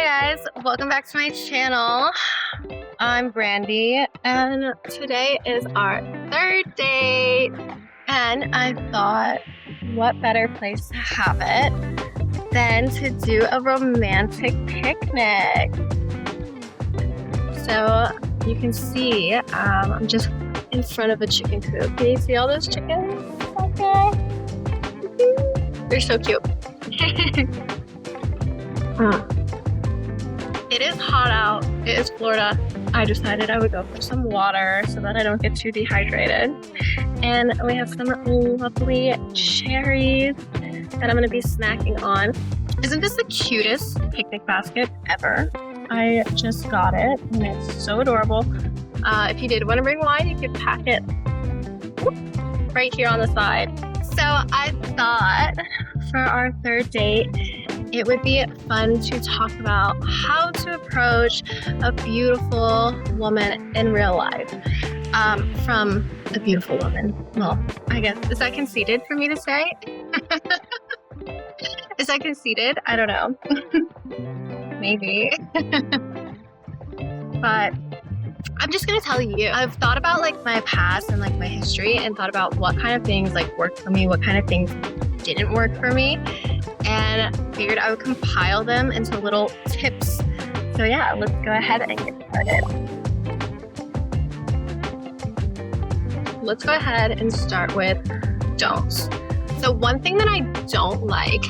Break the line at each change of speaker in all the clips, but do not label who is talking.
Hi guys, welcome back to my channel. I'm Brandy and today is our third date, and I thought what better place to have it than to do a romantic picnic. So you can see I'm just in front of a chicken coop. Can you see all those chickens? Okay. They're so cute. It is hot out. It is Florida. I decided I would go for some water so that I don't get too dehydrated. And we have some lovely cherries that I'm going to be snacking on. Isn't this the cutest picnic basket ever? I just got it and it's so adorable. If you did want to bring wine, you could pack it right here on the side. So I thought for our third date, it would be fun to talk about how to approach a beautiful woman in real life. From a beautiful woman. Well, I guess, is that conceited for me to say? Is that conceited? I don't know. Maybe. But I'm just gonna tell you, I've thought about like my past and like my history and thought about what kind of things like worked for me, what kind of things didn't work for me, and figured I would compile them into little tips. So yeah, let's go ahead and get started. Let's go ahead and start with don'ts. So one thing that I don't like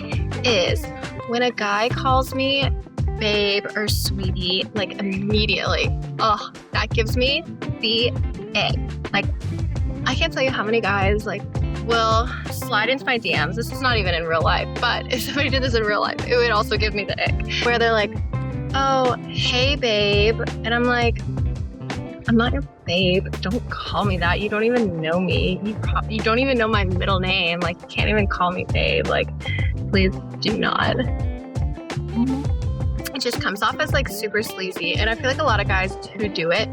is when a guy calls me babe or sweetie, like immediately. Oh, that gives me the ick. Like, I can't tell you how many guys like will slide into my DMs. This is not even in real life, but if somebody did this in real life, it would also give me the ick. Where they're like, oh, hey babe. And I'm like, I'm not your babe. Don't call me that. You don't even know me. You don't even know my middle name. Like, you can't even call me babe. Like, please do not. It just comes off as like super sleazy. And I feel like a lot of guys who do it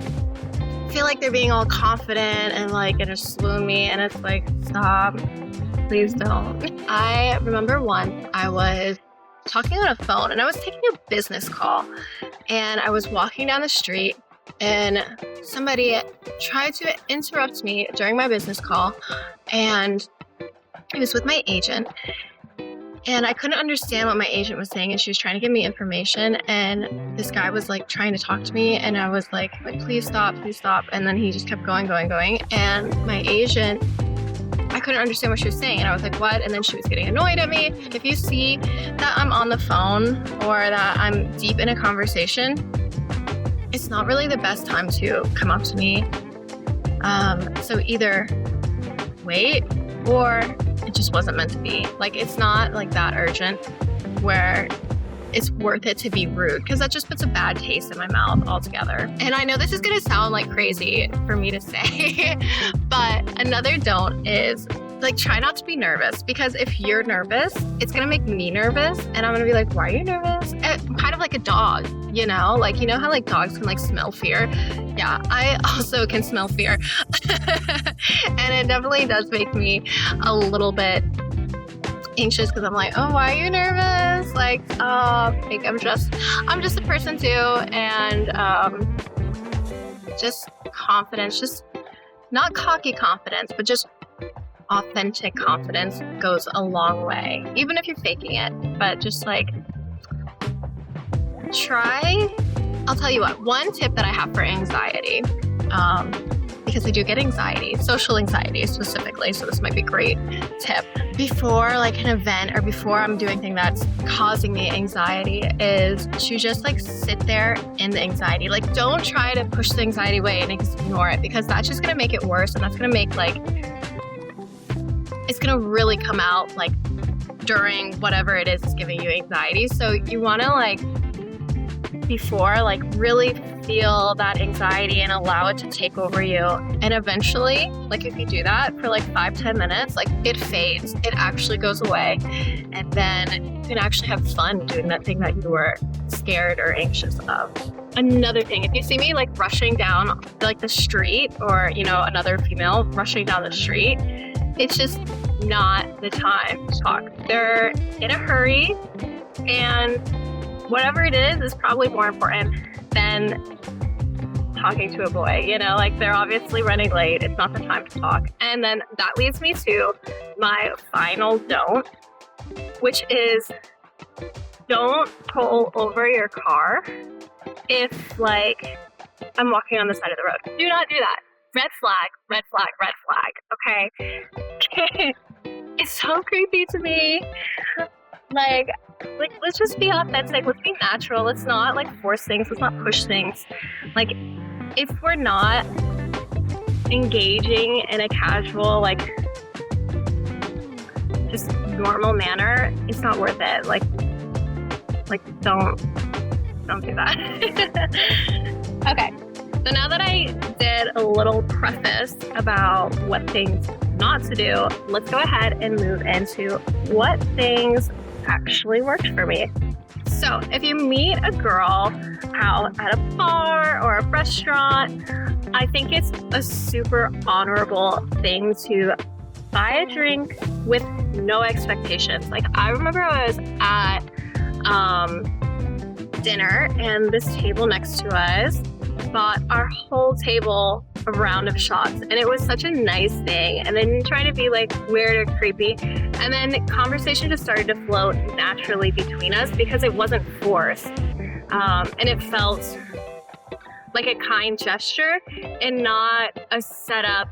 feel like they're being all confident and like gonna swoon me, and it's like, stop, please don't. I remember once I was talking on a phone and I was taking a business call, and I was walking down the street and somebody tried to interrupt me during my business call, and it was with my agent. And I couldn't understand what my agent was saying, and she was trying to give me information, and this guy was like trying to talk to me, and I was like, please stop, and then he just kept going, and my agent, I couldn't understand what she was saying, and I was like, what? And then she was getting annoyed at me. If you see that I'm on the phone or that I'm deep in a conversation, it's not really the best time to come up to me. So either wait, or it just wasn't meant to be. Like, it's not like that urgent where it's worth it to be rude, because that just puts a bad taste in my mouth altogether. And I know this is gonna sound like crazy for me to say, but another don't is like, try not to be nervous, because if you're nervous, it's gonna make me nervous, and I'm gonna be like, why are you nervous? I'm kind of like a dog, you know? Like, you know how like dogs can like smell fear? Yeah, I also can smell fear. And it definitely does make me a little bit anxious, because I'm like, oh, why are you nervous? Like, like I'm just a person too, and just confidence, just not cocky confidence, but just authentic confidence goes a long way, even if you're faking it. But just like, I'll tell you what, one tip that I have for anxiety, because I do get anxiety, social anxiety specifically, so this might be a great tip. Before like an event or before I'm doing anything that's causing me anxiety, is to just like sit there in the anxiety. Like, don't try to push the anxiety away and ignore it, because that's just gonna make it worse, and that's gonna make like, it's gonna really come out like during whatever it is that's giving you anxiety. So you wanna like, before, like really feel that anxiety and allow it to take over you. And eventually, like if you do that for like 5-10 minutes, like it fades, it actually goes away. And then you can actually have fun doing that thing that you were scared or anxious of. Another thing, if you see me like rushing down like the street, or, you know, another female rushing down the street, it's just not the time to talk. They're in a hurry, and whatever it is probably more important than talking to a boy, you know, like they're obviously running late. It's not the time to talk. And then that leads me to my final don't, which is don't pull over your car if like I'm walking on the side of the road. Do not do that. Red flag, red flag, red flag. Okay. It's so creepy to me. Like, let's just be authentic. Let's be natural. Let's not like force things. Let's not push things. Like, if we're not engaging in a casual, like, just normal manner, it's not worth it. Like don't do that. Okay. So now that I did a little preface about what things not to do, let's go ahead and move into what things actually worked for me. So if you meet a girl out at a bar or a restaurant, I think it's a super honorable thing to buy a drink with no expectations. Like, I remember I was at dinner and this table next to us bought our whole table a round of shots, and it was such a nice thing, and then trying to be like weird or creepy, and then the conversation just started to flow naturally between us because it wasn't forced, and it felt like a kind gesture and not a setup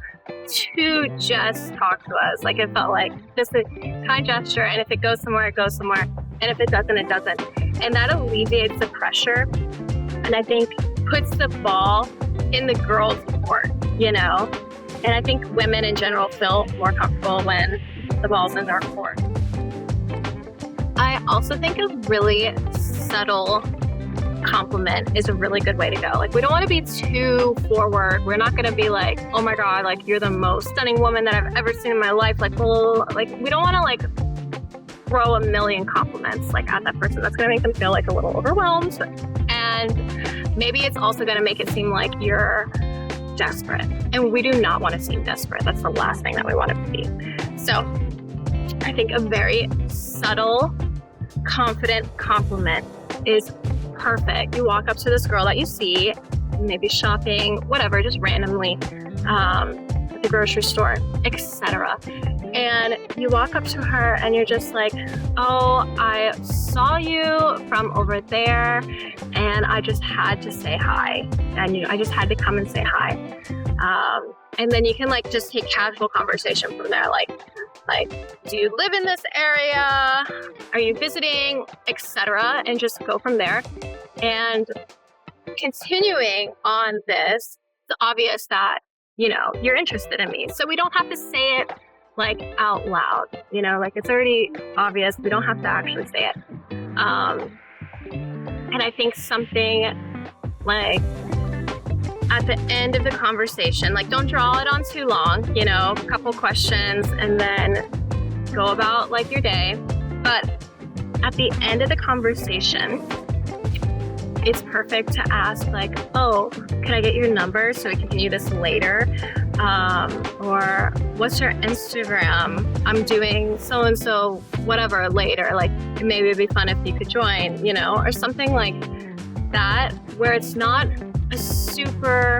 to just talk to us. Like, it felt like just a kind gesture, and if it goes somewhere, it goes somewhere, and if it doesn't, it doesn't, and that alleviates the pressure, and I think puts the ball in the girl's court, you know? And I think women in general feel more comfortable when the ball's in their court. I also think a really subtle compliment is a really good way to go. Like, we don't want to be too forward. We're not going to be like, oh my God, like, you're the most stunning woman that I've ever seen in my life. Like, well, like, we don't want to like throw a million compliments like at that person. That's going to make them feel like a little overwhelmed. And maybe it's also going to make it seem like you're desperate. And we do not want to seem desperate. That's the last thing that we want to be. So I think a very subtle, confident compliment is perfect. You walk up to this girl that you see, maybe shopping, whatever, just randomly, at the grocery store, etc. And you walk up to her and you're just like, oh, I saw you from over there and I just had to say hi. And I just had to come and say hi. And then you can like just take casual conversation from there. Like, do you live in this area? Are you visiting, etc. And just go from there. And continuing on this, it's obvious that, you know, you're interested in me. So we don't have to say it like out loud, you know, like it's already obvious. We don't have to actually say it. And I think something like at the end of the conversation, like don't draw it on too long, you know, a couple questions and then go about like your day. But at the end of the conversation, it's perfect to ask like, oh, can I get your number so we can continue this later? Or what's your Instagram? I'm doing so-and-so whatever later. Like maybe it'd be fun if you could join, you know, or something like that where it's not a super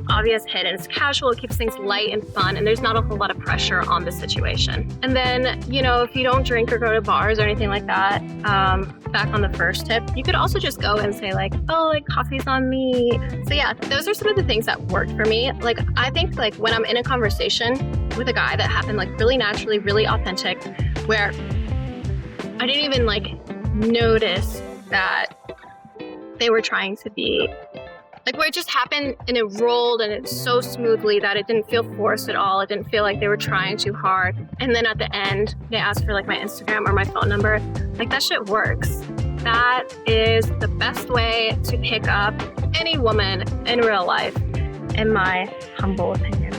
obvious hit and it's casual. It keeps things light and fun and there's not a whole lot of pressure on the situation. And then, you know, if you don't drink or go to bars or anything like that, back on the first tip, you could also just go and say like, oh, like coffee's on me. So yeah, those are some of the things that worked for me. Like, I think like when I'm in a conversation with a guy that happened like really naturally, really authentic, where I didn't even like notice that they were trying to be like, where it just happened and it rolled and it's so smoothly that it didn't feel forced at all. It didn't feel like they were trying too hard. And then at the end, they asked for like my Instagram or my phone number. Like that shit works. That is the best way to pick up any woman in real life, in my humble opinion.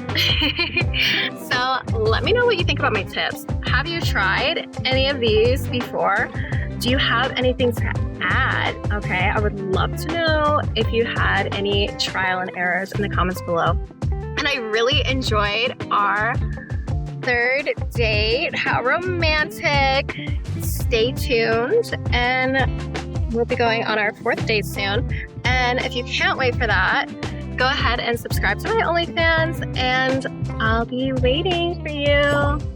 So let me know what you think about my tips. Have you tried any of these before? Do you have anything to add? Okay, I would love to know if you had any trial and errors in the comments below. And I really enjoyed our third date. How romantic. Stay tuned and we'll be going on our 4th date soon. And if you can't wait for that, go ahead and subscribe to my OnlyFans, and I'll be waiting for you.